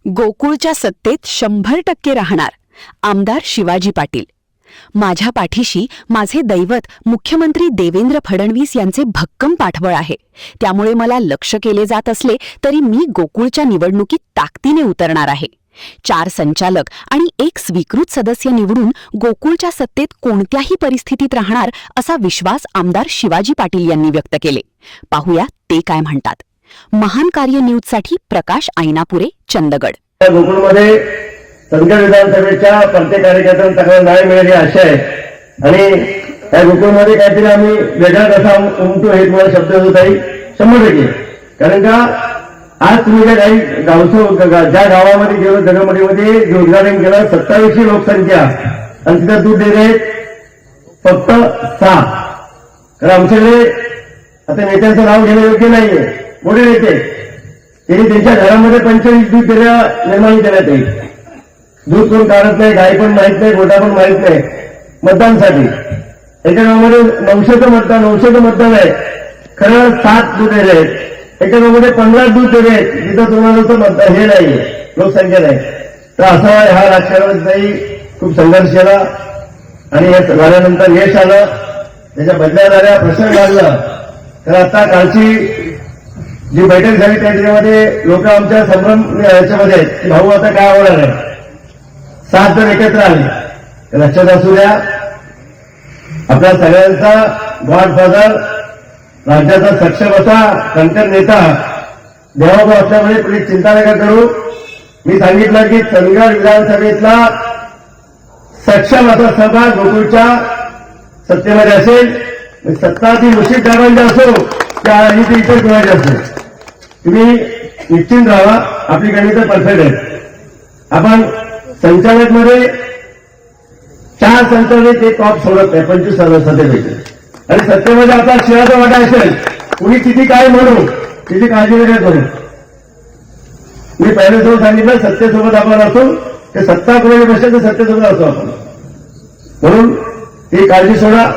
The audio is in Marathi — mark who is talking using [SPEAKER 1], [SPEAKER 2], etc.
[SPEAKER 1] गोकुळच्या सत्तेत 100% राहणार आमदार शिवाजी पाटील. माझ्या पाठीशी माझे दैवत मुख्यमंत्री देवेंद्र फडणवीस यांचे भक्कम पाठबळ आहे. त्यामुळे मला लक्ष्य केले जात असले तरी मी गोकुळच्या निवडणुकीत ताकदीने उतरणार आहे. 4 संचालक आणि 1 स्वीकृत सदस्य निवडून गोकुळच्या सत्तेत कोणत्याही परिस्थितीत राहणार असा विश्वास आमदार शिवाजी पाटील यांनी व्यक्त केले. पाहूया ते काय म्हणतात. महान कार्य न्यूजसाठी प्रकाश आयनापुरे, चंदगड.
[SPEAKER 2] गोकुळमध्ये संघ विधानसभेच्या प्रत्येक कार्यकर्त्यांना चांगला न्याय मिळेल ही आशा आहे आणि त्या गोकुळमध्ये काहीतरी आम्ही वेगळा कसा उमटू हे तुम्हाला शब्द होत आहे 100%. कारण का आज तुम्ही ज्या काही ज्या गावामध्ये गेलो जगमडीमध्ये जे उद्घाटन केलं 27ची लोकसंख्या आणि तिथं दूध देणे फक्त 6. कारण आमच्याकडे आता नेत्यांचं नाव घेणं योग्य नाहीये. मोठे नेते त्यांनी त्यांच्या घरामध्ये 25 दूध डेऱ्या निर्माण करण्यात येईल. दूध कोण काढत नाही, गाय पण माहित नाही, गोटा पण माहित नाही. मतदानसाठी एका गावामध्ये 900चं मतदान आहे. खरं 7 दूध डेरे आहेत. एका गावामध्ये 15 दूध डेरे आहेत. तिथं तुम्हाला मतदान हे नाहीये, लोकसंख्या नाही. तर असा हा राजकारणाचाही खूप संघर्ष केला आणि हे झाल्यानंतर यश आलं. त्याच्या बदल्यात प्रसंग लागला. तर आता कालची जी बैठक झाली त्याच्यामध्ये लोक आमच्या संभ्रम याच्यामध्ये भाऊ आता काय होणार आहे. 7 जण एकत्र आले. लक्षात असू द्या आपल्या सगळ्यांचा गॉडफादर, राज्याचा सक्षम असा कणखर नेता देवाभाऊ असल्यामुळे पुढे चिंता नका करू. मी सांगितलं की चंदगड विधानसभेतला सक्षम असा सभा गोकुळच्या सत्तेमध्ये असेल. सत्ता ती मुश्किल दारांची असो त्या आणि ती इतर कोणाची असेल, तुम्ही निश्चिंत राहा. आपली गणितं परफेक्ट आहेत. आपण संचालक मध्ये 4 संचालक ते टॉप सोडत नाही 25 सत्तेपैकी. आणि सत्तेमध्ये आता शिळाचा वाटा असेल. कुणी किती काय म्हणू तिची काळजी नका करू. मी पहिल्यासोबत सांगितलं सत्तेसोबत आपण असू. ते सत्ता कोणाची बसेल तर सत्तेसोबत असू आपण. म्हणून ती काळजी सोडा.